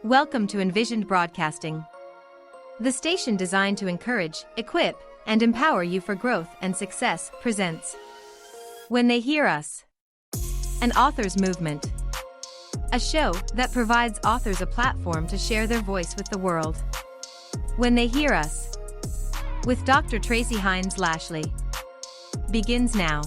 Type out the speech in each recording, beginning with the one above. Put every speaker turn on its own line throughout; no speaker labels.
Welcome to Envisioned Broadcasting, the station designed to encourage, equip, and empower you for growth and success presents When They Hear Us, an author's movement, a show that provides authors a platform to share their voice with the world. When They Hear Us, with Dr. Tracy Lashley, begins now.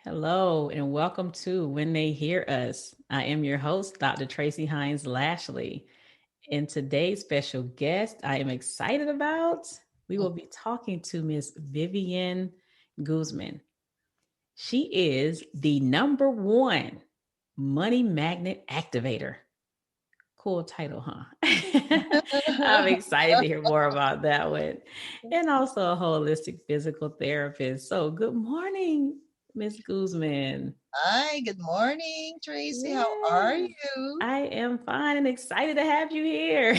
Hello, and welcome to When They Hear Us. I am your host, Dr. Tracy Lashley. And today's special guest I am excited about, we will be talking to Miss Vivian Guzman. She is the #1 money magnet activator. Cool title, huh? I'm excited to hear more about that one. And also a holistic physical therapist. So good morning, Miss Guzman.
Hi, good morning, Tracy. Yes. How are you?
I am fine and excited to have you here.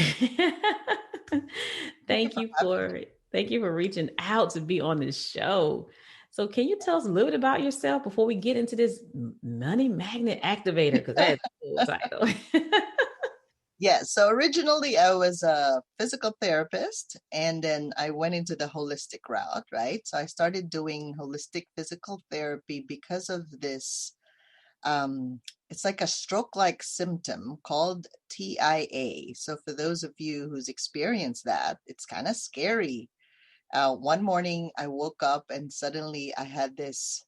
Thank you for reaching out to be on this show. So can you tell us a little bit about yourself before we get into this money magnet activator? Because that is a cool title.
Yeah, so originally I was a physical therapist, and then I went into the holistic route, right? So I started doing holistic physical therapy because of this. It's like a stroke-like symptom called TIA. So for those of you who's experienced that, it's kind of scary. One morning I woke up and suddenly I had this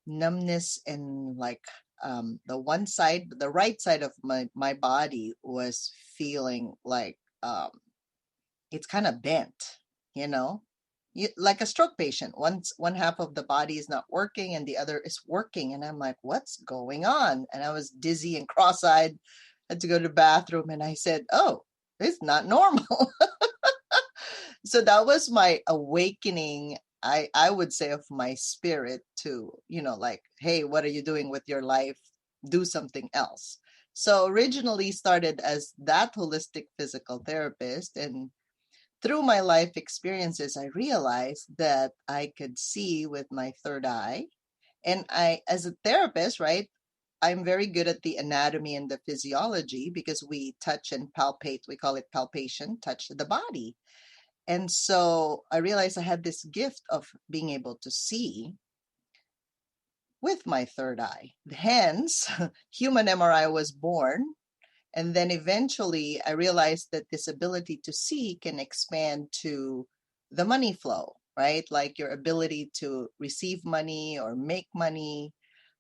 numbness and the right side of my body was feeling like it's kind of bent, like a stroke patient. One half of the body is not working and the other is working, and I'm like, what's going on? And I was dizzy and cross-eyed, had to go to the bathroom, and I said, oh, it's not normal. So that was my awakening, I would say, of my spirit to, hey, what are you doing with your life? Do something else. So originally started as that holistic physical therapist. And through my life experiences, I realized that I could see with my third eye. And as a therapist, right, I'm very good at the anatomy and the physiology because we touch and palpate. We call it palpation, touch the body. And so I realized I had this gift of being able to see with my third eye. Hence, human MRI was born. And then eventually I realized that this ability to see can expand to the money flow, right? Like your ability to receive money or make money,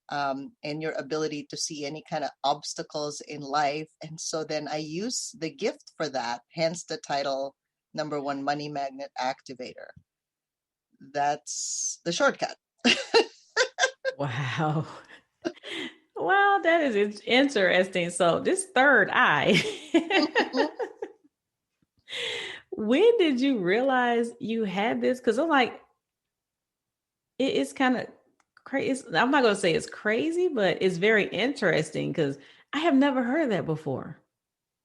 and your ability to see any kind of obstacles in life. And so then I use the gift for that, hence the title, #1 money magnet activator. That's the shortcut.
Wow. Wow, that is interesting. So this third eye, when did you realize you had this? Because I'm like, it's kind of crazy. I'm not going to say it's crazy, but it's very interesting because I have never heard of that before.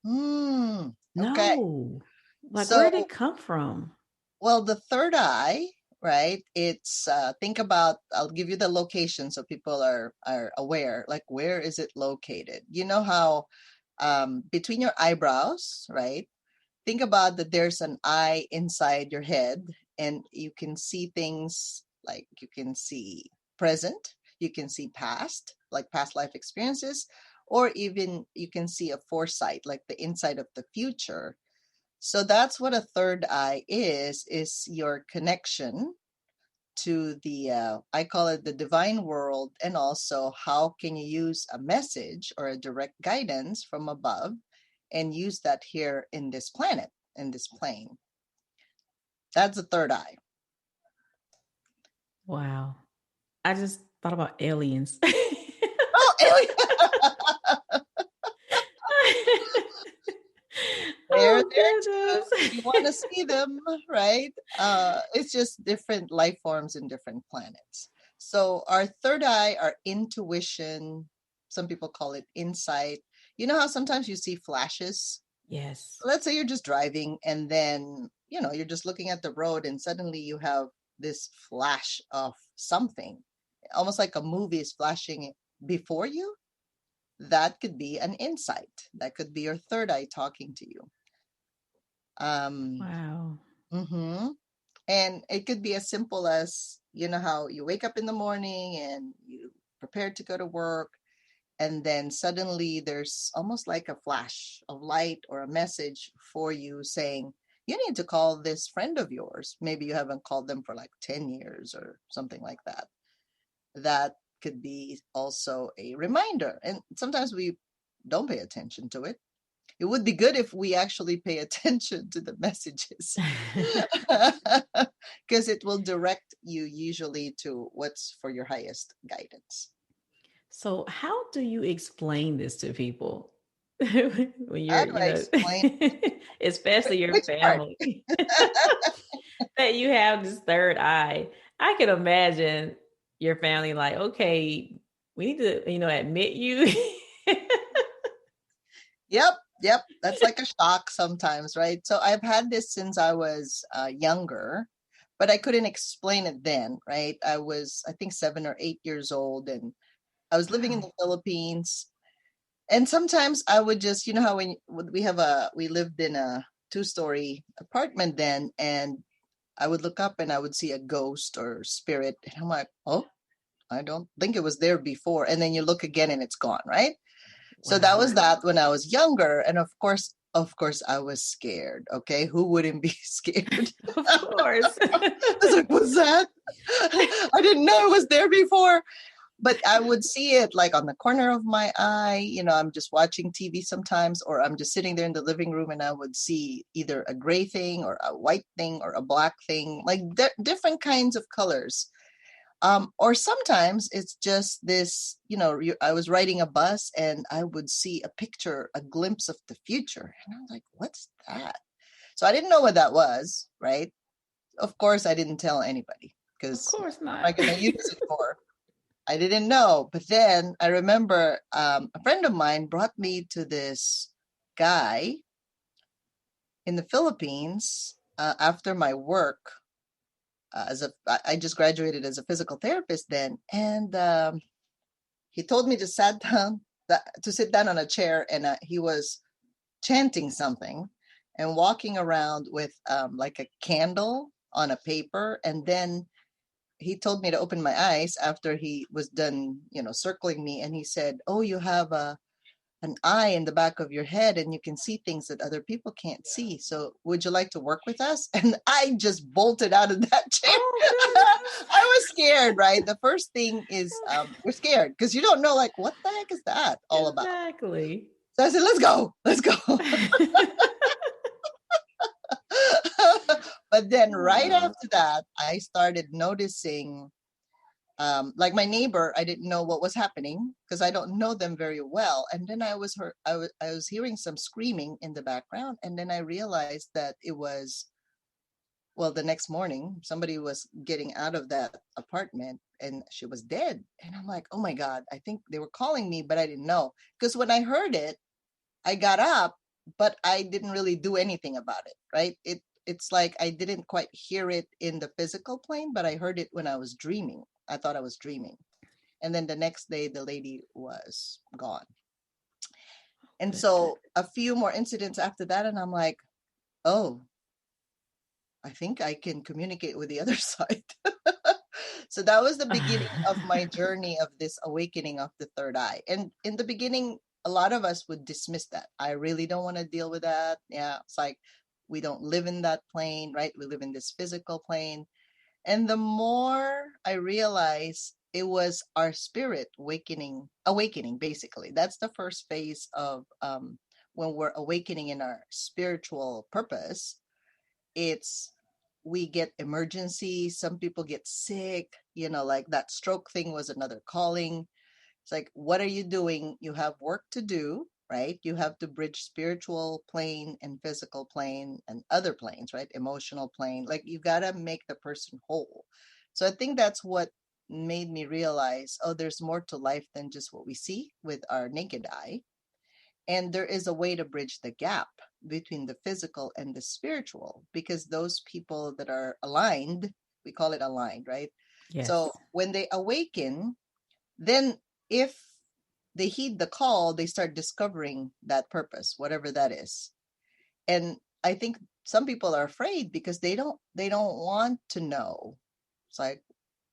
Okay.
No. Like, where did it come from?
Well, the third eye, right? It's think about, I'll give you the location so people are aware, like where is it located? You know how between your eyebrows, right? Think about that there's an eye inside your head and you can see things like you can see present, you can see past, like past life experiences, or even you can see a foresight, like the inside of the future. So that's what a third eye is your connection to the, I call it the divine world, and also how can you use a message or a direct guidance from above and use that here in this planet, in this plane. That's the third eye.
Wow. I just thought about aliens.
Oh, aliens! They're there too. You want to see them, right? It's just different life forms in different planets. So our third eye, our intuition, some people call it insight. You know how sometimes you see flashes?
Yes.
Let's say you're just driving and then, you're just looking at the road and suddenly you have this flash of something, almost like a movie is flashing before you, that could be an insight. That could be your third eye talking to you.
Wow.
Mm-hmm. And it could be as simple as, how you wake up in the morning and you prepare to go to work, and then suddenly there's almost like a flash of light or a message for you saying, you need to call this friend of yours. Maybe you haven't called them for like 10 years or something like that. That could be also a reminder. And sometimes we don't pay attention to it. It would be good if we actually pay attention to the messages, because it will direct you usually to what's for your highest guidance.
So, how do you explain this to people when
How
you're,
do I explain
especially your
which part?
family, that you have this third eye? I can imagine your family like, okay, we need to, admit you.
Yep. That's like a shock sometimes, right? So I've had this since I was younger, but I couldn't explain it then, right? I was, I think, 7 or 8 years old, and I was living in
Wow.
the Philippines. And sometimes I would just, how we lived in a 2-story apartment then, and I would look up and I would see a ghost or spirit, and I'm like, oh, I don't think it was there before. And then you look again and it's gone, right? So that was
Wow.
that when I was younger. And of course, I was scared. Okay. Who wouldn't be scared?
Of course.
I was like, what's that? I didn't know it was there before. But I would see it like on the corner of my eye. I'm just watching TV sometimes, or I'm just sitting there in the living room and I would see either a gray thing or a white thing or a black thing, like different kinds of colors. Or sometimes it's just this, I was riding a bus and I would see a picture, a glimpse of the future. And I was like, what's that? So I didn't know what that was, right? Of course, I didn't tell anybody,
Of
because
course
what am I
not.
going to use it for? I didn't know. But then I remember a friend of mine brought me to this guy in the Philippines after my work. I just graduated as a physical therapist then, and he told me to sit down on a chair, and he was chanting something and walking around with like a candle on a paper, and then he told me to open my eyes after he was done, circling me, and he said, "Oh, you have an eye in the back of your head and you can see things that other people can't see. So would you like to work with us?" And I just bolted out of that chair.
Oh,
I was scared, right? The first thing is we're scared because you don't know, like, what the heck is that all
goodness.
about?
Exactly.
So I said, let's go. But then right
Wow.
after that, I started noticing, like my neighbor, I didn't know what was happening because I don't know them very well. And then I was hearing some screaming in the background, and then I realized that it was, well, the next morning somebody was getting out of that apartment and she was dead. And I'm like, oh my God, I think they were calling me, but I didn't know, because when I heard it, I got up, but I didn't really do anything about it, right? It's like I didn't quite hear it in the physical plane, but I heard it when I was dreaming. I thought I was dreaming. And then the next day, the lady was gone. And
Goodness.
so a few more incidents after that, and I'm like, oh, I think I can communicate with the other side. So that was the beginning of my journey of this awakening of the third eye. And in the beginning, a lot of us would dismiss that. I really don't want to deal with that. Yeah, it's like we don't live in that plane, right? We live in this physical plane. And the more I realized it was our spirit awakening, basically. That's the first phase of when we're awakening in our spiritual purpose. It's we get emergencies. Some people get sick, like that stroke thing was another calling. It's like, what are you doing? You have work to do, right? You have to bridge spiritual plane and physical plane and other planes, right? Emotional plane. Like you got to make the person whole. So I think that's what made me realize, oh, there's more to life than just what we see with our naked eye. And there is a way to bridge the gap between the physical and the spiritual, because those people that are aligned, we call it aligned, right?
Yes.
So when they awaken, then if they heed the call, they start discovering that purpose, whatever that is. And I think some people are afraid because they don't want to know. It's like,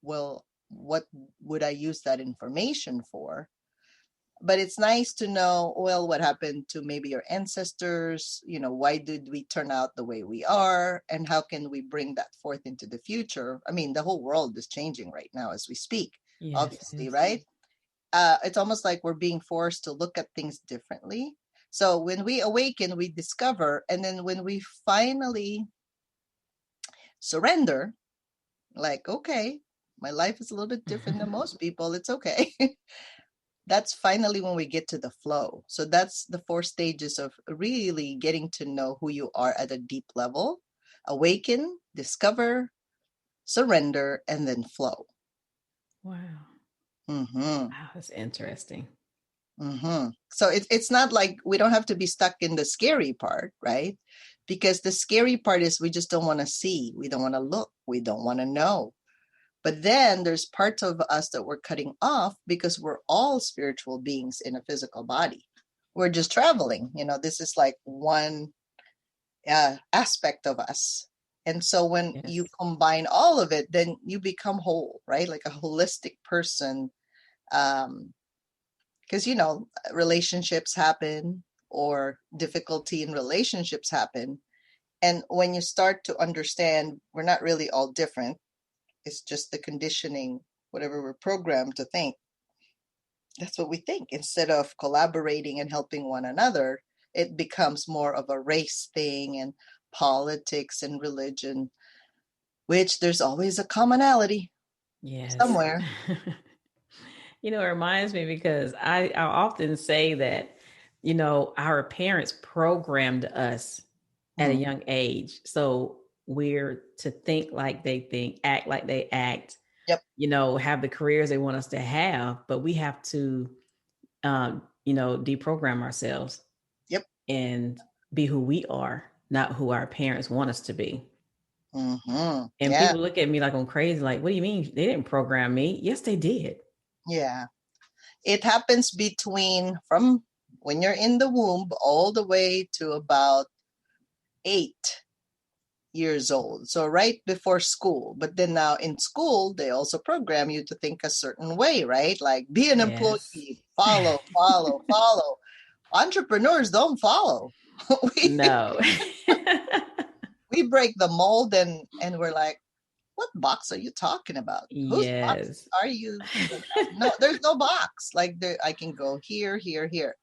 well, what would I use that information for? But it's nice to know, well, what happened to maybe your ancestors, why did we turn out the way we are, and how can we bring that forth into the future? I mean, the whole world is changing right now as we speak, obviously, right? It's almost like we're being forced to look at things differently. So when we awaken, we discover, and then when we finally surrender, like, okay, my life is a little bit different than most people, it's okay. That's finally when we get to the flow. So that's the 4 stages of really getting to know who you are at a deep level: awaken, discover, surrender, and then flow.
Wow.
Mm-hmm.
Wow, that's interesting.
Mm-hmm. So it's not like we don't have to be stuck in the scary part, right? Because the scary part is we just don't want to see, we don't want to look, we don't want to know. But then there's parts of us that we're cutting off because we're all spiritual beings in a physical body. We're just traveling. This is like one aspect of us. And so when you combine all of it, then you become whole, right? Like a holistic person. Because, relationships happen, or difficulty in relationships happen. And when you start to understand we're not really all different, it's just the conditioning, whatever we're programmed to think. That's what we think. Instead of collaborating and helping one another, it becomes more of a race thing and politics and religion, which there's always a commonality somewhere.
It reminds me because I often say that, our parents programmed us at a young age. So we're to think like they think, act like they act,
Yep.
Have the careers they want us to have, but we have to, deprogram ourselves.
Yep.
And be who we are, not who our parents want us to be.
Mm-hmm.
And people look at me like I'm crazy. Like, what do you mean? They didn't program me. Yes, they did.
Yeah. It happens from when you're in the womb all the way to about 8 years old. So right before school. But then now in school, they also program you to think a certain way, right? Like be an employee, follow. Entrepreneurs don't follow.
No.
We break the mold and we're like, what box are you talking about? Whose box are you? No, there's no box. Like I can go here, here, here.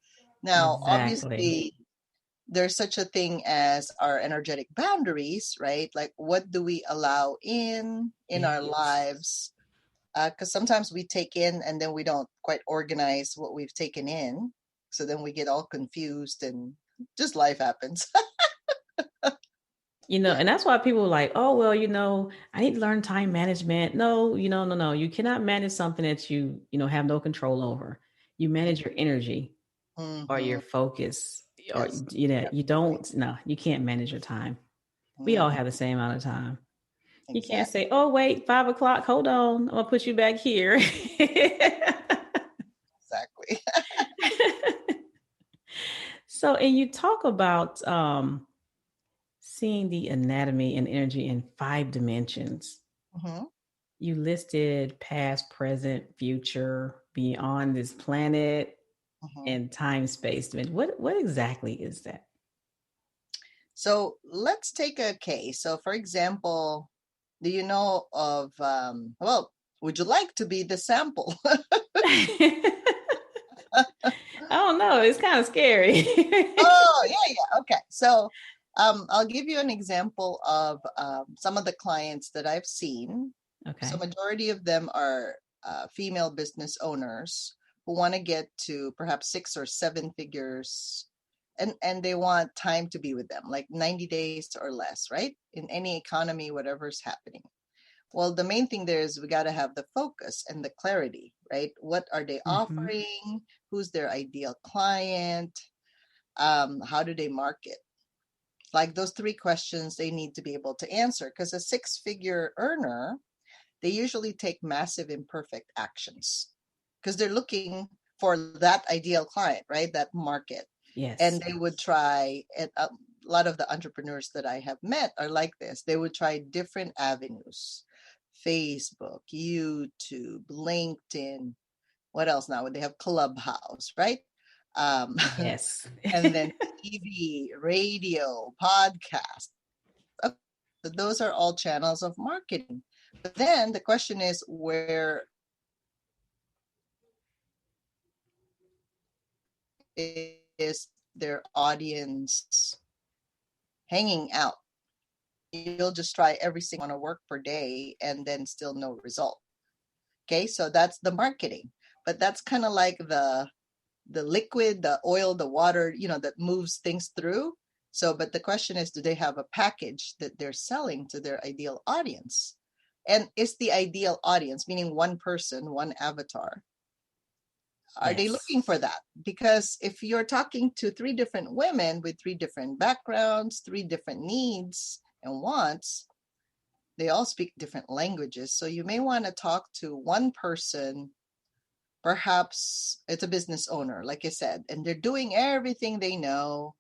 Now, obviously, there's such a thing as our energetic boundaries, right? Like what do we allow in our lives? Because sometimes we take in and then we don't quite organize what we've taken in. So then we get all confused and just life happens.
And that's why people are like, oh, well, I need to learn time management. No, no. You cannot manage something that you have no control over. You manage your energy or your focus. Or, you don't, no, you can't manage your time. We all have the same amount of time. Exactly. You can't say, oh, wait, 5 o'clock. Hold on. I'm going to put you back here.
Exactly.
So, and you talk about seeing the anatomy and energy in 5 dimensions.
Mm-hmm.
You listed past, present, future, beyond this planet, and time space dimension. What exactly is that?
So let's take a case. So for example, do you know of, would you like to be the sample?
I don't know. It's kind of scary.
Oh, yeah. Okay. So I'll give you an example of some of the clients that I've seen. Okay. So majority of them are female business owners who want to get to perhaps 6 or 7 figures, and they want time to be with them, like 90 days or less, right? In any economy, whatever's happening. Well, the main thing there is we got to have the focus and the clarity, right? What are they offering? Who's their ideal client? How do they market? Like those 3 questions they need to be able to answer, because a 6-figure earner, they usually take massive imperfect actions. because they're looking for that ideal client, right? That market.
Yes.
And they would try, and a lot of the entrepreneurs that I have met are like this. They would try different avenues: Facebook, YouTube, LinkedIn. What else now? They have Clubhouse, right?
Yes.
And then TV, radio, podcast. Okay, so those are all channels of marketing. But then the question is, where is their audience hanging out? You'll just try every single one to work per day and then still no result. Okay, so that's the marketing. But that's kind of like the liquid, the oil, the water, that moves things through. So, but the question is, do they have a package that they're selling to their ideal audience? And is the ideal audience, meaning one person, one avatar, are they looking for that? Because if you're talking to 3 different women with 3 different backgrounds, 3 different needs and wants, they all speak different languages. So you may want to talk to one person. Perhaps it's a business owner, like I said, and they're doing everything they know,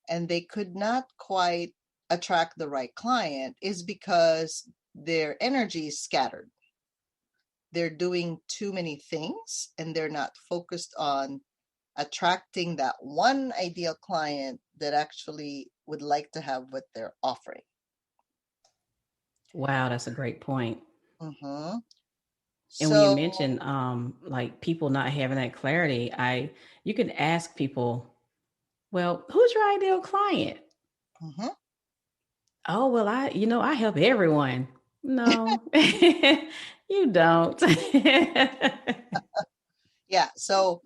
and they could not quite attract the right client, is because their energy is scattered. They're doing too many things, and they're not focused on attracting that one ideal client that actually would like to have what they're offering.
Wow, that's a great point.
Mm-hmm.
And when you mentioned like people not having that clarity, you can ask people, well, who's your ideal client?
Mm-hmm.
Oh, well, I help everyone. No, you don't.
Yeah. So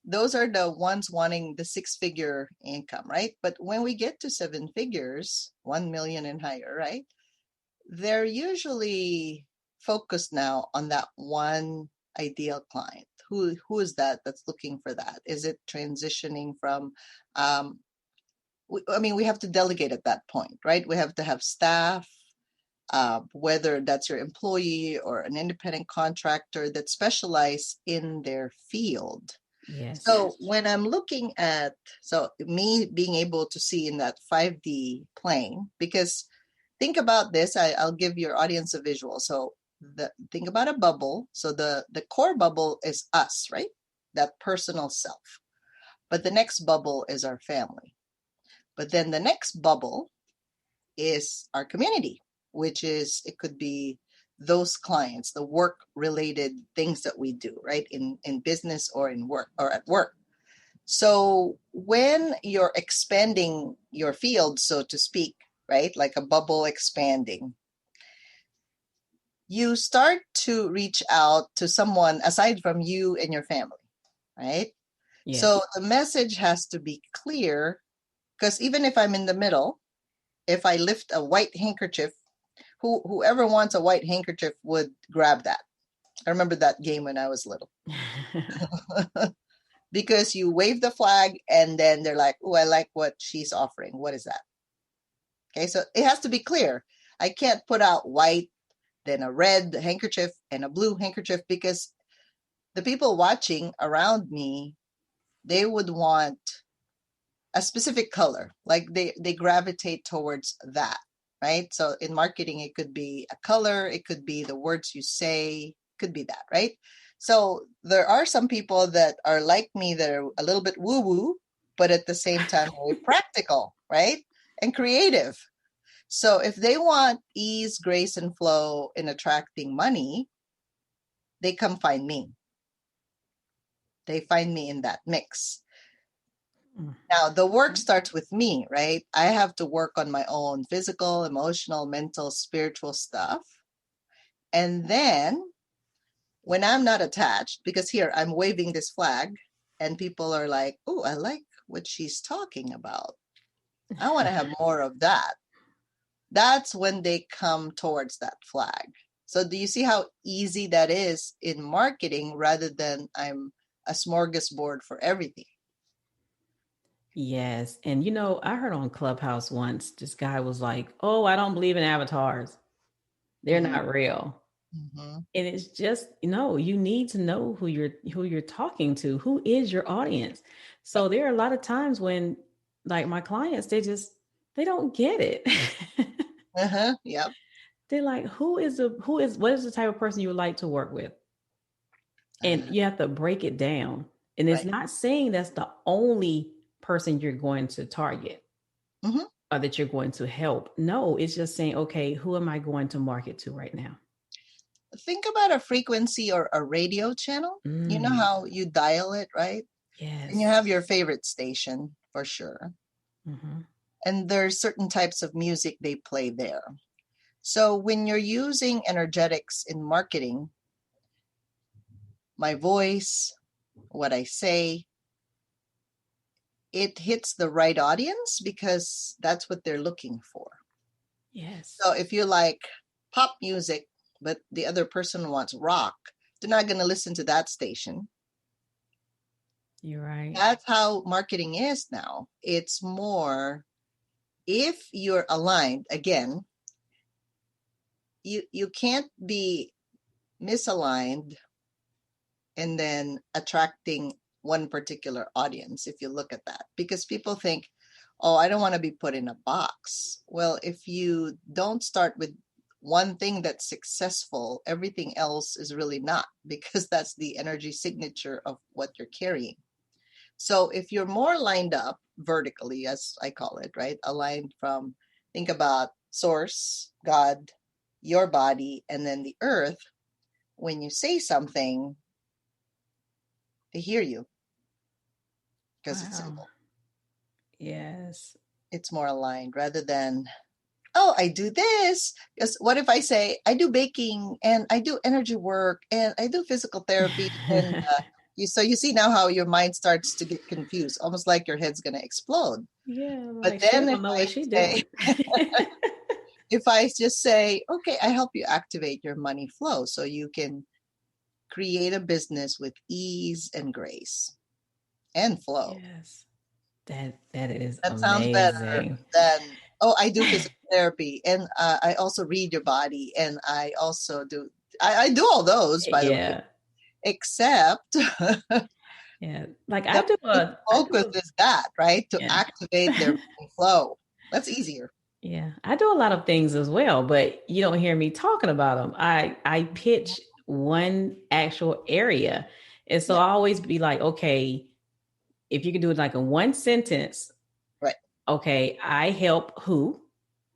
those are the ones wanting the 6-figure income, right? But when we get to 7 figures, 1 million and higher, right? They're usually focused now on that one ideal client. Who is that that's looking for that? Is it transitioning from, we have to delegate at that point, right? We have to have staff, whether that's your employee or an independent contractor that specialize in their field.
Yes.
So when I'm looking at, me being able to see in that 5D plane, because think about this, I'll give your audience a visual. So think about a bubble. So the core bubble is us, right? That personal self. But the next bubble is our family. But then the next bubble is our community, which is, it could be those clients, the work related things that we do, right? In business or in work or at work. So when you're expanding your field, so to speak, right? Like a bubble expanding, you start to reach out to someone aside from you and your family, right?
Yes.
So the message has to be clear, because even if I'm in the middle, if I lift a white handkerchief, whoever wants a white handkerchief would grab that. I remember that game when I was little. Because you wave the flag and then they're like, oh, I like what she's offering. What is that? Okay, so it has to be clear. I can't put out white, then a red handkerchief and a blue handkerchief, because the people watching around me, they would want a specific color. Like they gravitate towards that, right? So in marketing, it could be a color, it could be the words you say, could be that, right? So there are some people that are like me that are a little bit woo-woo, but at the same time very practical, right? And creative. So if they want ease, grace, and flow in attracting money, they come find me. They find me in that mix. Now, the work starts with me, right? I have to work on my own physical, emotional, mental, spiritual stuff. And then when I'm not attached, because here I'm waving this flag and people are like, oh, I like what she's talking about. I want to have more of that. That's when they come towards that flag. So do you see how easy that is in marketing rather than I'm a smorgasbord for everything?
Yes. And I heard on Clubhouse once, this guy was like, oh, I don't believe in avatars. They're not real.
Mhm.
And it's just, you need to know who you're talking to, who is your audience. So there are a lot of times when, like, my clients, they don't get it.
Yep.
They're like, what is the type of person you would like to work with? And
Uh,
you have to break it down. And it's
right.
not saying that's the only person you're going to target
Mhm.
or that you're going to help. No, it's just saying, okay, who am I going to market to right now?
Think about a frequency or a radio channel. You know
Mm,
how you dial it, right? And you
yes.
have your favorite station for sure.
Mm-hmm.
And there's certain types of music they play there. So when you're using energetics in marketing, my voice, what I say, it hits the right audience because that's what they're looking for.
Yes.
So if you like pop music, but the other person wants rock, they're not going to listen to that station.
You're right.
That's how marketing is now. It's more, if you're aligned, again, you can't be misaligned and then attracting one particular audience if you look at that, because people think, oh, I don't want to be put in a box. Well, if you don't start with one thing that's successful, everything else is really not, because that's the energy signature of what you're carrying. So if you're more lined up vertically, as I call it, right, aligned from, think about source, God, your body, and then the earth, when you say something, they hear you because it's
Wow.
simple.
Yes.
It's more aligned rather than, oh, I do this. Because what if I say, I do baking and I do energy work and I do physical therapy? And so you see now how your mind starts to get confused, almost like your head's going to explode.
Yeah,
But
like she
then
don't know what she's doing.
if I just say, okay, I help you activate your money flow so you can create a business with ease and grace and flow.
Yes. That is
That sounds better
amazing.
than, oh, I do physical therapy and I also read your body and I also do, I do all those, by the way,
Yeah.
except the
Yeah. Like
main
I do
focus
a
is that, right? To
yeah.
activate their money flow. That's easier.
Yeah. I do a lot of things as well, but you don't hear me talking about them. I pitch one actual area. And so
Yeah,
I always be like, okay, if you can do it like in one sentence,
right.
okay, I help who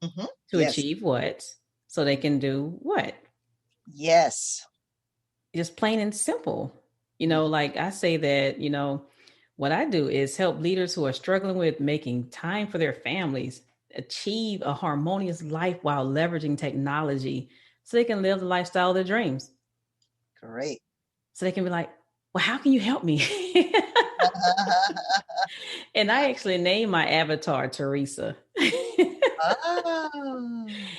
to
Yes.
achieve what so they can do what?
Yes.
Just plain and simple.
Mhm.
Like I say that, what I do is help leaders who are struggling with making time for their families achieve a harmonious life while leveraging technology so they can live the lifestyle of their dreams.
Great.
So they can be like, well, how can you help me? And I actually named my avatar Teresa.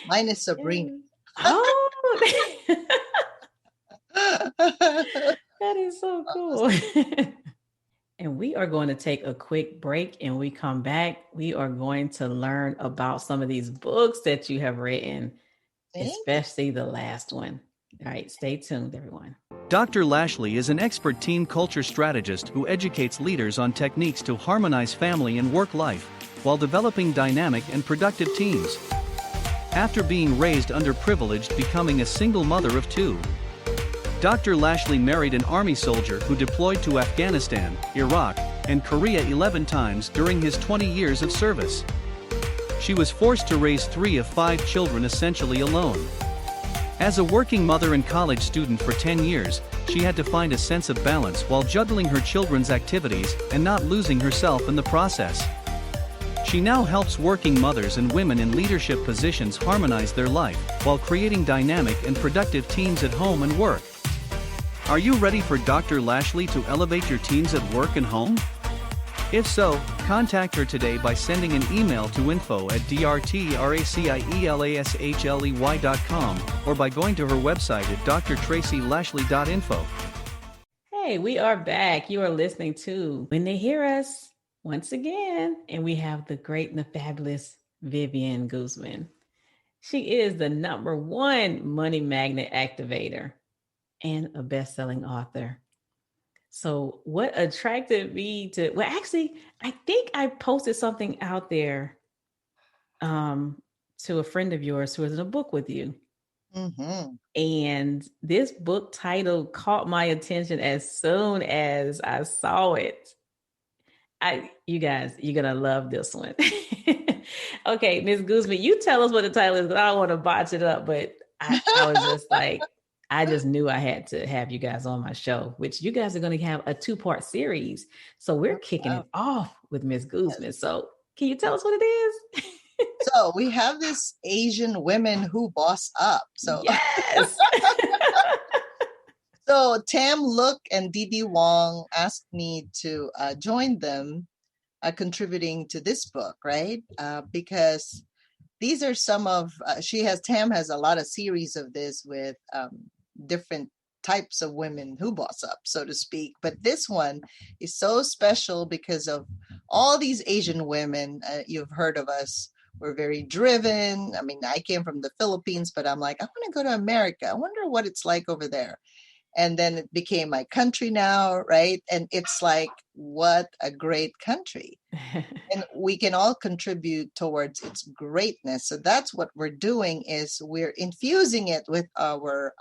Mine is Sabrina.
Yeah. Oh, that is so cool. And we are going to take a quick break, and we come back. We are going to learn about some of these books that you have written,
Thank you.
especially the last one. All right, stay tuned, everyone.
Dr. Lashley is an expert teen culture strategist who educates leaders on techniques to harmonize family and work life while developing dynamic and productive teams. After being raised underprivileged, becoming a single mother of two, Dr. Lashley married an Army soldier who deployed to Afghanistan, Iraq, and Korea 11 times during his 20 years of service. She was forced to raise 3 of 5 children essentially alone. As a working mother and college student for 10 years, she had to find a sense of balance while juggling her children's activities and not losing herself in the process. She now helps working mothers and women in leadership positions harmonize their life while creating dynamic and productive teams at home and work. Are you ready for Dr. Lashley to elevate your teams at work and home? If so, contact her today by sending an email to info@drtracielashley.com or by going to her website at drtracylashley.info.
Hey, we are back. You are listening to When They Hear Us once again, and we have the great and the fabulous Vivian Guzman. She is the #1 money magnet activator and a best-selling author. So what attracted me to, well, actually, I think I posted something out there to a friend of yours who was in a book with you.
Mm-hmm.
And this book title caught my attention as soon as I saw it. You guys, you're gonna love this one. Okay, Miss Guzman, you tell us what the title is, because I don't want to botch it up, but I was just like, I just knew I had to have you guys on my show, which you guys are going to have a 2-part series. So we're kicking it off with Miss Guzman.
Yes.
So can you tell us what it is?
So we have this Asian women who boss up. So
yes.
So Tam Look and Dee Wong asked me to join them contributing to this book, right? Because these are some of, Tam has a lot of series of this with different types of women who boss up, so to speak. But this one is so special because of all these Asian women. You've heard of us. We're very driven. I mean, I came from the Philippines, but I'm like, I want to go to America. I wonder what it's like over there. And then it became my country now, right? And it's like, what a great country. And we can all contribute towards its greatness. So that's what we're doing, is we're infusing it with our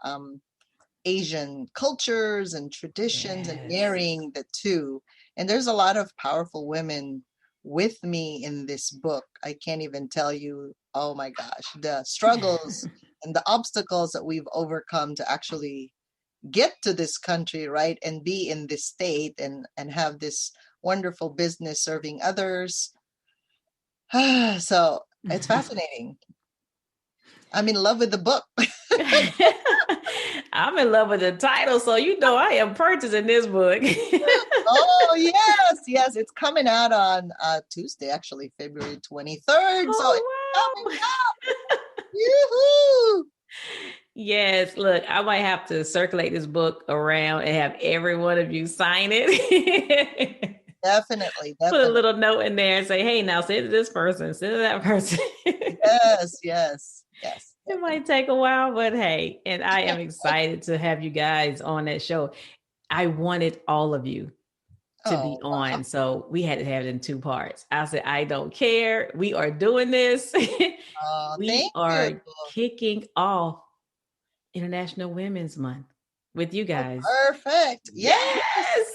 Asian cultures and traditions and marrying the two. And there's a lot of powerful women with me in this book. I can't even tell you, oh my gosh, the struggles and the obstacles that we've overcome to actually get to this country, right, and be in this state and have this wonderful business serving others. So it's fascinating. I'm in love with the book.
I'm in love with the title, so you know I am purchasing this book.
Oh yes, it's coming out on Tuesday, actually February 23rd.
Oh,
so it's coming
wow.
out. Yoo-hoo!
Yes, look, I might have to circulate this book around and have every one of you sign it.
Definitely.
Put a little note in there and say, hey, now send to this person, send to that person.
Yes.
It might take a while, but hey, and I am excited to have you guys on that show. I wanted all of you to be on. Wow. So we had to have it in 2 parts. I said, I don't care. We are doing this. We are kicking off International Women's Month with you guys.
Perfect. Yes.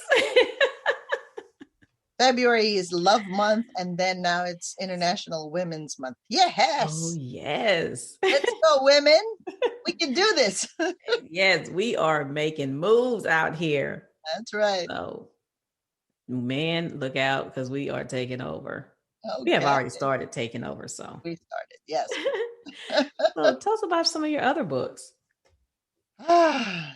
February is Love Month, and then now it's International Women's Month. Yes.
Oh, yes.
Let's go, women. We can do this.
Yes, we are making moves out here.
That's right.
So, man, look out, because we are taking over. Okay. We have already started taking over. So
we started, yes.
So tell us about some of your other books.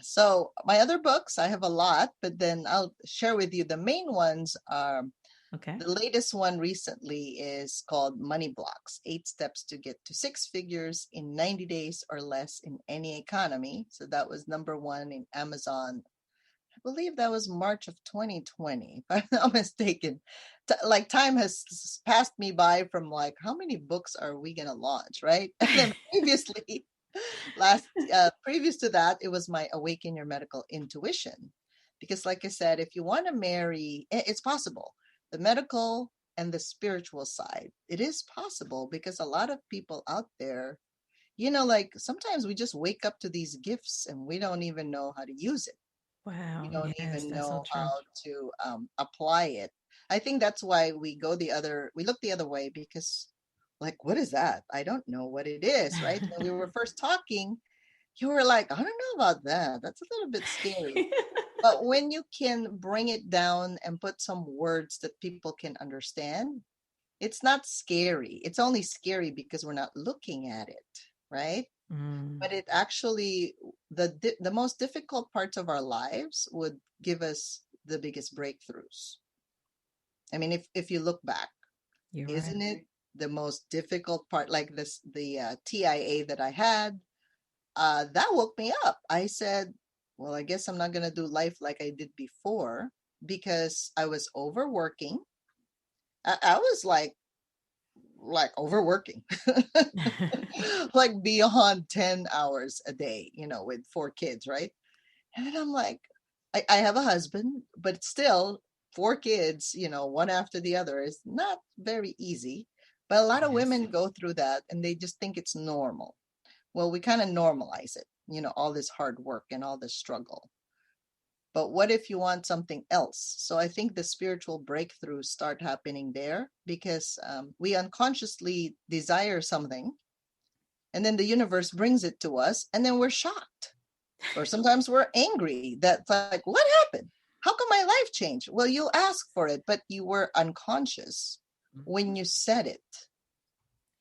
So my other books, I have a lot, but then I'll share with you the main ones. The latest one recently is called Money Blocks, 8 Steps to Get to 6 Figures in 90 Days or Less in Any Economy. So that was #1 in Amazon. I believe that was March of 2020, if I'm not mistaken. Time has passed me by from like, how many books are we going to launch, right? And then previously... previous to that, it was my Awaken Your Medical Intuition, because like I said, if you want to marry, it's possible. The medical and the spiritual side, it is possible, because a lot of people out there, like sometimes we just wake up to these gifts and we don't even know how to use it.
Wow.
We don't even know how to apply it. I think that's why we look the other way, because like, what is that? I don't know what it is, right? When we were first talking, you were like, I don't know about that. That's a little bit scary. But when you can bring it down and put some words that people can understand, it's not scary. It's only scary because we're not looking at it, right? But it actually, the most difficult parts of our lives would give us the biggest breakthroughs. I mean, if you look back, isn't it? The most difficult part, like the TIA that I had, that woke me up. I said, well, I guess I'm not going to do life like I did before, because I was overworking. I was like like overworking, like beyond 10 hours a day, with 4 kids, right? And then I'm like, I have a husband, but still 4 kids, one after the other is not very easy. But a lot of
Yes.
women go through that and they just think it's normal. Well, we kind of normalize it, all this hard work and all this struggle. But what if you want something else? So I think the spiritual breakthroughs start happening there because we unconsciously desire something, and then the universe brings it to us, and then we're shocked. Or sometimes we're angry. That's like, what happened? How come my life changed? Well, you asked for it, but you were unconscious when you said it.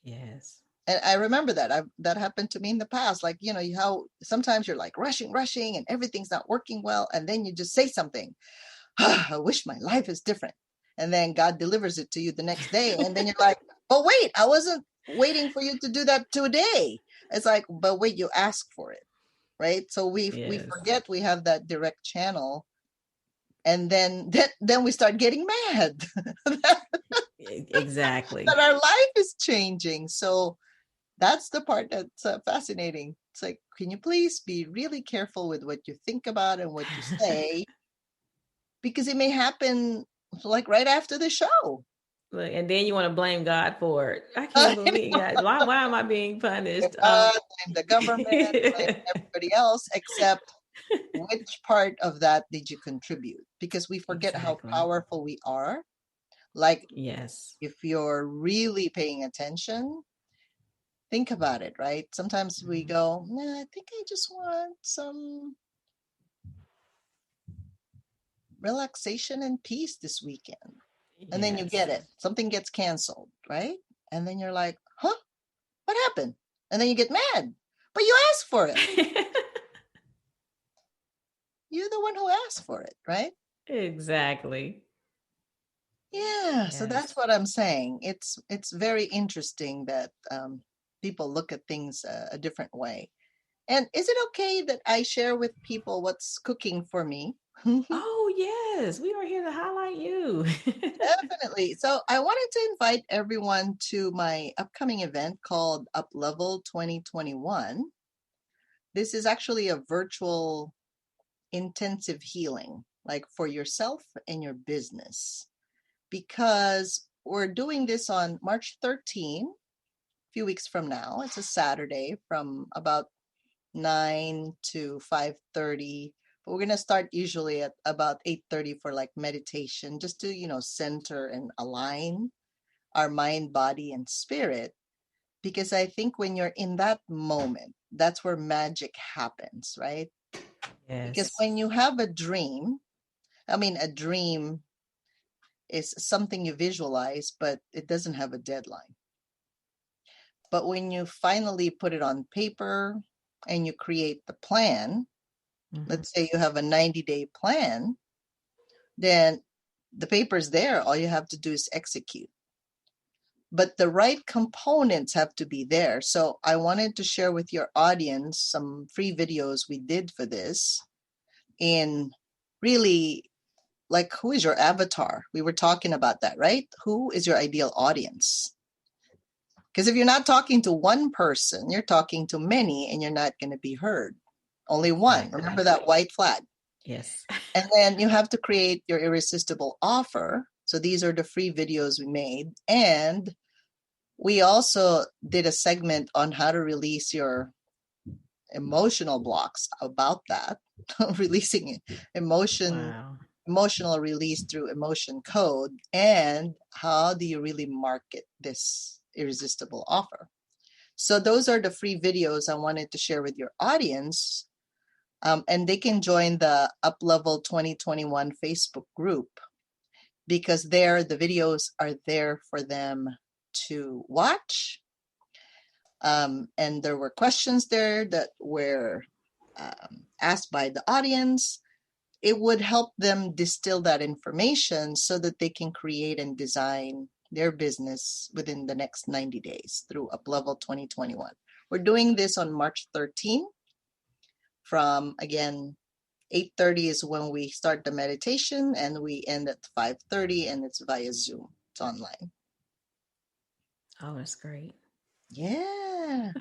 Yes.
And I remember that happened to me in the past. Like, how sometimes you're like rushing, and everything's not working well. And then you just say something. I wish my life is different. And then God delivers it to you the next day. And then you're like, but wait, I wasn't waiting for you to do that today. It's like, but wait, you asked for it. Right. So we forget we have that direct channel. And then we start getting mad.
Exactly.
That our life is changing. So that's the part that's fascinating. It's like, can you please be really careful with what you think about and what you say? Because it may happen like right after the show.
Look, and then you want to blame God for it. I can't believe God. Why am I being punished?
Blame the government, blame everybody else, except which part of that did you contribute? Because we forget how powerful we are. Like,
yes,
if you're really paying attention, think about it, right? Sometimes we go, nah, I think I just want some relaxation and peace this weekend. And then you get it. Something gets canceled, right? And then you're like, huh? What happened? And then you get mad. But you asked for it. You're the one who asked for it, right?
Exactly.
Yeah. So that's what I'm saying. It's very interesting that people look at things a different way. And is it okay that I share with people what's cooking for me?
Oh, yes. We are here to highlight you.
Definitely. So I wanted to invite everyone to my upcoming event called Uplevel 2021. This is actually a virtual intensive healing, like for yourself and your business, because we're doing this on March 13, a few weeks from now. It's a Saturday from about 9 to 5:30. But we're going to start usually at about 8:30 for like meditation, just to, center and align our mind, body, and spirit. Because I think when you're in that moment, that's where magic happens, right? Because when you have a dream, a dream is something you visualize, but it doesn't have a deadline. But when you finally put it on paper and you create the plan, let's say you have a 90-day plan, then the paper's there. All you have to do is execute. But the right components have to be there. So I wanted to share with your audience some free videos we did for this in really, like, who is your avatar? We were talking about that, right? Who is your ideal audience? Because if you're not talking to one person, you're talking to many and you're not going to be heard. Only one. Exactly. Remember that white flag?
Yes.
And then you have to create your irresistible offer. So these are the free videos we made. And we also did a segment on how to release your emotional blocks about that, releasing emotional release through emotion code, and how do you really market this irresistible offer. So those are the free videos I wanted to share with your audience. And they can join the Uplevel 2021 Facebook group, because there the videos are there for them to watch. And there were questions there that were asked by the audience. It would help them distill that information so that they can create and design their business within the next 90 days through Uplevel 2021. We're doing this on March 13 from, again, 8:30 is when we start the meditation, and we end at 5:30, and it's via Zoom. It's online.
Oh, that's great.
Yeah.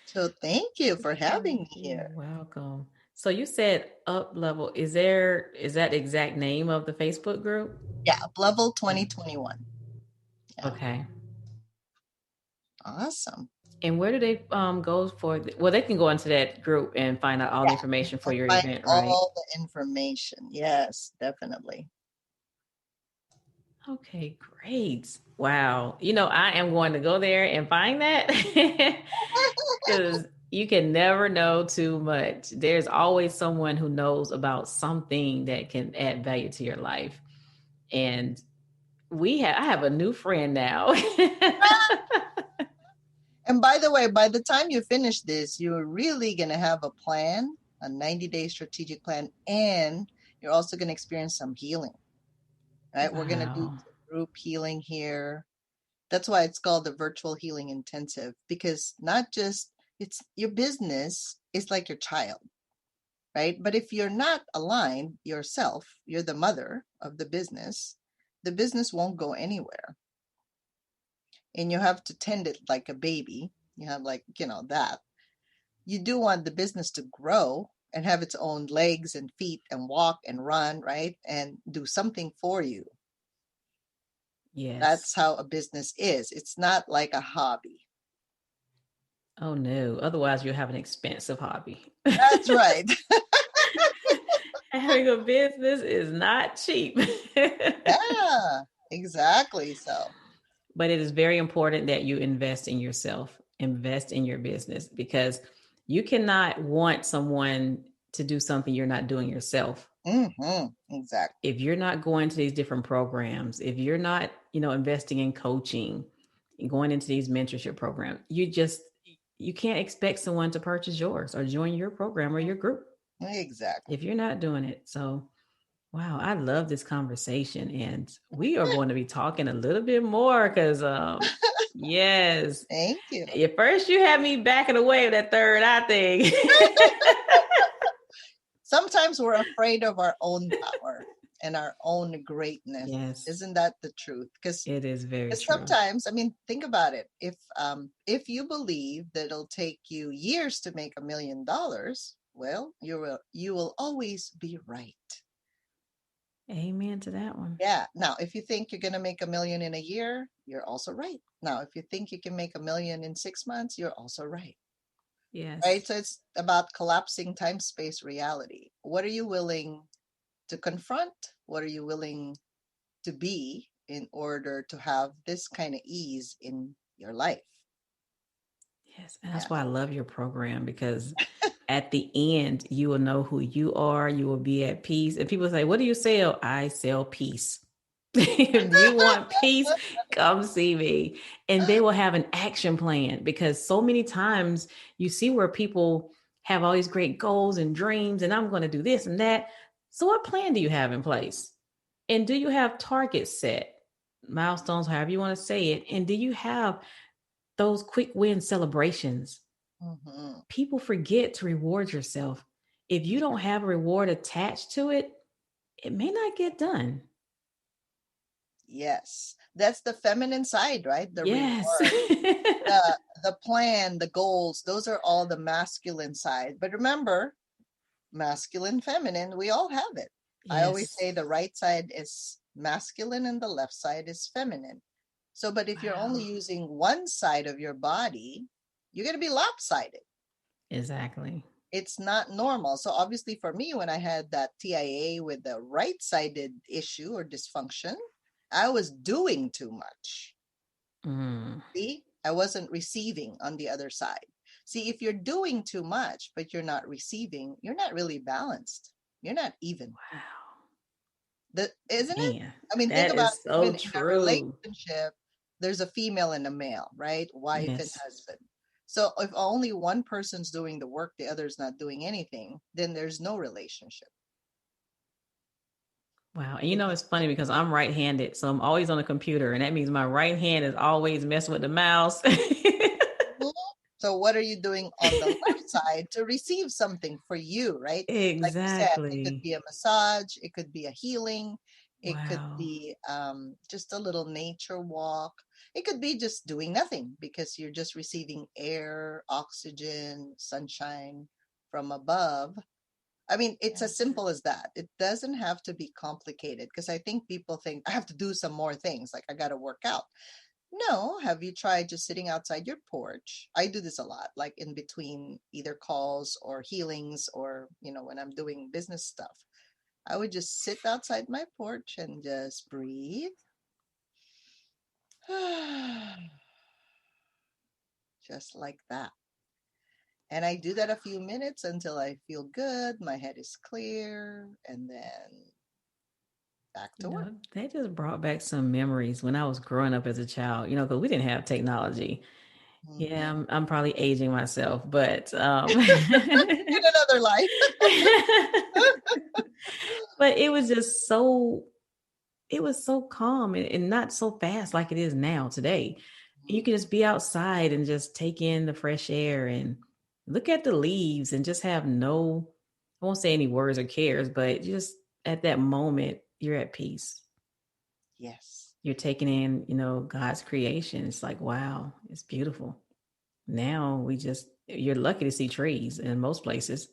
So thank you for having me
You're
here.
welcome. So you said up level. Is that the exact name of the Facebook group?
Yeah, Level 2021. Yeah,
Okay.
awesome.
And where do they go for? Well, they can go into that group and find out all the
Yeah,
information for
and
your
find
event, right?
all the information. Yes, definitely.
Okay, great. Wow. I am going to go there and find that because you can never know too much. There's always someone who knows about something that can add value to your life. And I have a new friend now.
And by the way, by the time you finish this, you're really going to have a plan, a 90-day strategic plan, and you're also going to experience some healing, right? We're going to do
Wow.
some group healing here. That's why it's called the virtual healing intensive, because not just it's your business is like your child, right? But if you're not aligned yourself, you're the mother of the business won't go anywhere. And you have to tend it like a baby. You have that. You do want the business to grow and have its own legs and feet and walk and run, right? And do something for you. That's
Yes.
how a business is. It's not like a hobby.
Oh no. Otherwise, you'll have an expensive hobby.
That's right.
Having a business is not cheap.
Yeah, exactly. So,
But it is very important that you invest in yourself, invest in your business, because you cannot want someone to do something you're not doing yourself.
exactly.
If you're not going to these different programs, if you're not, investing in coaching and going into these mentorship programs, you can't expect someone to purchase yours or join your program or your group
Exactly.
if you're not doing it. So, wow, I love this conversation. And we are going to be talking a little bit more because, yes,
Thank you.
at first you had me backing away with that third eye thing.
Sometimes we're afraid of our own power and our own greatness.
Yes,
Isn't that the truth? Because
it is very true.
sometimes, I mean, think about it. If you believe that it'll take you years to make $1 million, well, you will always be right.
Amen to that one.
Yeah. Now, if you think you're going to make $1 million in a year, you're also right. Now, if you think you can make $1 million in 6 months, you're also right.
Yes.
Right. So it's about collapsing time space reality. What are you willing to confront? What are you willing to be in order to have this kind of ease in your life?
Yes. And that's why I love your program, because at the end, you will know who you are. You will be at peace. And people say, what do you sell? I sell peace. If you want peace, come see me. And they will have an action plan, because so many times you see where people have all these great goals and dreams, and I'm going to do this and that. So, what plan do you have in place? And do you have targets set, milestones, however you want to say it? And do you have those quick win celebrations?
Mm-hmm.
People forget to reward yourself. If you don't have a reward attached to it, it may not get done.
Yes, that's the feminine side, right? The
Yes.
reward, the plan, the goals, those are all the masculine side. But remember, masculine, feminine, we all have it. I always
Yes.
say the right side is masculine and the left side is feminine. So, but if you're
Wow.
only using one side of your body, you're going to be lopsided.
Exactly.
It's not normal. So obviously for me, when I had that TIA with the right-sided issue or dysfunction, I was doing too much. See, I wasn't receiving on the other side. See, if you're doing too much, but you're not receiving, you're not really balanced. You're not even.
Wow.
Isn't it?
Man,
I mean, think
that
about
is so
even in a
true.
relationship, there's a female and a male, right? Wife and
Yes.
husband. So if only one person's doing the work, the other's not doing anything, then there's no relationship.
Wow. And it's funny because I'm right-handed, so I'm always on a computer, and that means my right hand is always messing with the mouse.
So what are you doing on the left side to receive something for you, right? Like you said, it could
Exactly.
be a massage, it could be a healing, It could
Wow.
be just a little nature walk. It could be just doing nothing because you're just receiving air, oxygen, sunshine from above. I mean, it's as
Yes.
simple as that. It doesn't have to be complicated because I think people think I have to do some more things, like I got to work out. No, have you tried just sitting outside your porch? I do this a lot, like in between either calls or healings or, when I'm doing business stuff. I would just sit outside my porch and just breathe. Just like that. And I do that a few minutes until I feel good, my head is clear, and then back to work.
That just brought back some memories when I was growing up as a child, because we didn't have technology. Yeah,
Mhm.
I'm probably aging myself, but
In another life.
but it was so calm and not so fast like it is now today. You can just be outside and just take in the fresh air and look at the leaves and just have no, I won't say any worries or cares, but just at that moment, you're at peace.
Yes.
You're taking in, God's creation. It's like, wow, it's beautiful. Now you're lucky to see trees in most places.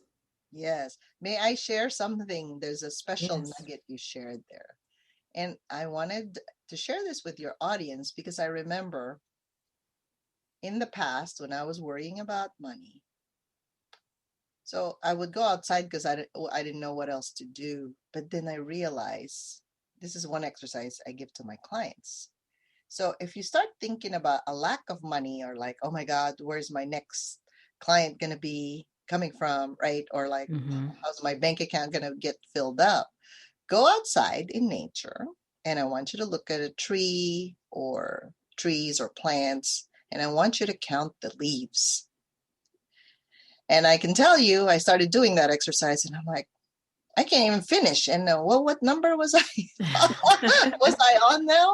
Yes. May I share something? There's a special
Yes.
nugget you shared there. And I wanted to share this with your audience because I remember in the past when I was worrying about money. So I would go outside because I didn't know what else to do. But then I realized this is one exercise I give to my clients. So if you start thinking about a lack of money or like, oh my God, where's my next client going to be coming from, right? Or like,
Mm-hmm.
how's my bank account going to get filled up? Go outside in nature, and I want you to look at a tree or trees or plants, and I want you to count the leaves. And I can tell you, I started doing that exercise, and I'm like, I can't even finish. And what number was I? Was I on now?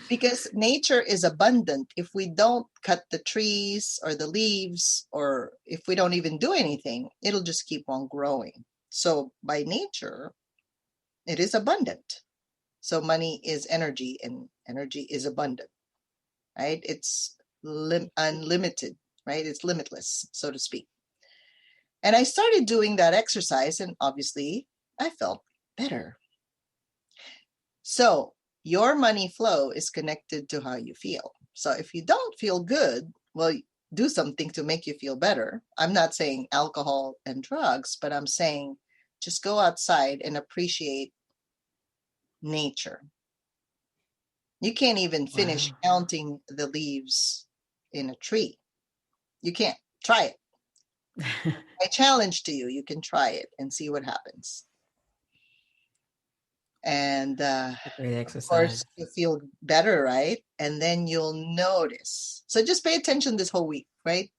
Because nature is abundant. If we don't cut the trees or the leaves, or if we don't even do anything, it'll just keep on growing. So by nature, it is abundant. So money is energy, and energy is abundant, right? It's unlimited, right? It's limitless, so to speak. And I started doing that exercise, and obviously I felt better. So your money flow is connected to how you feel. So if you don't feel good, well, do something to make you feel better. I'm not saying alcohol and drugs, but I'm saying just go outside and appreciate nature. You can't even finish
Wow.
counting the leaves in a tree. You can't. Try it. I challenge to you. You can try it and see what happens. And
A great
of course,
exercise.
you feel better, right? And then you'll notice. So just pay attention this whole week, right?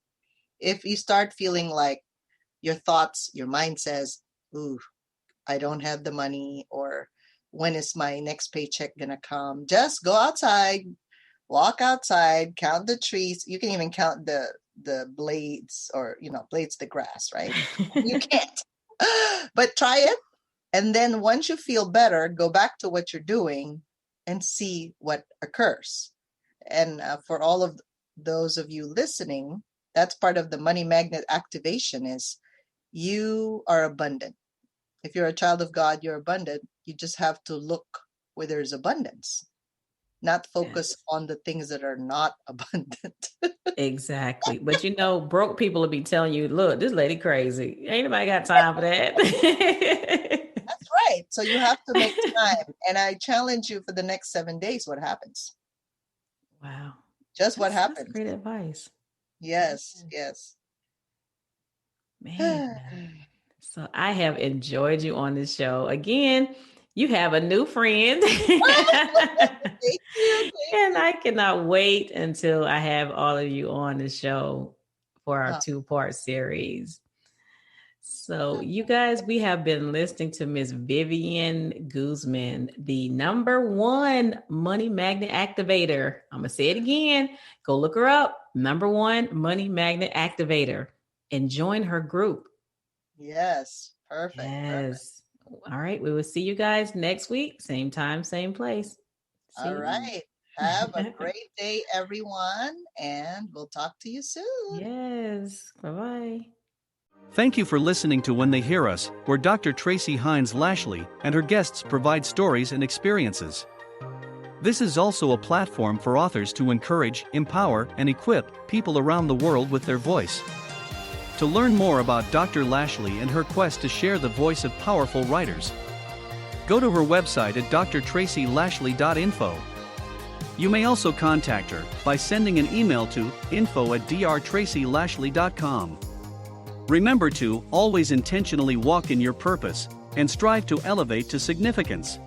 If you start feeling like your thoughts, your mind says, ooh, I don't have the money, or when is my next paycheck going to come? Just go outside, walk outside, count the trees. You can even count the blades, or blades the grass, right? You can't. But try it. And then once you feel better, go back to what you're doing and see what occurs. And for all of those of you listening, that's part of the money magnet activation is you are abundant. If you're a child of God, you're abundant. You just have to look where there's abundance, not focus
Yes.
on the things that are not abundant.
Exactly. But broke people will be telling you, look, this lady crazy. Ain't nobody got time for that.
That's right. So you have to make time. And I challenge you for the next 7 days, what happens?
Wow.
Just what
That's
happens.
great advice.
Yes, yes.
Man. So I have enjoyed you on this show. Again, you have a new friend.
Thank you.
And I cannot wait until I have all of you on the show for our 2-part series. So, you guys, we have been listening to Miss Vivian Guzman, the #1 money magnet activator. I'm going to say it again. Go look her up. #1 money magnet activator, and join her group.
Yes, perfect. Perfect.
Yes. All right. We will see you guys next week. Same time, same place. See
All
you.
right. Have a great day, everyone, and we'll talk to you soon.
Yes. Bye-bye.
Thank you for listening to When They Hear Us, where Dr. Tracy Lashley and her guests provide stories and experiences. This is also a platform for authors to encourage, empower, and equip people around the world with their voice. To learn more about Dr. Lashley and her quest to share the voice of powerful writers, go to her website at drtracylashley.info. You may also contact her by sending an email to info@drtracylashley.com. Remember to always intentionally walk in your purpose and strive to elevate to significance.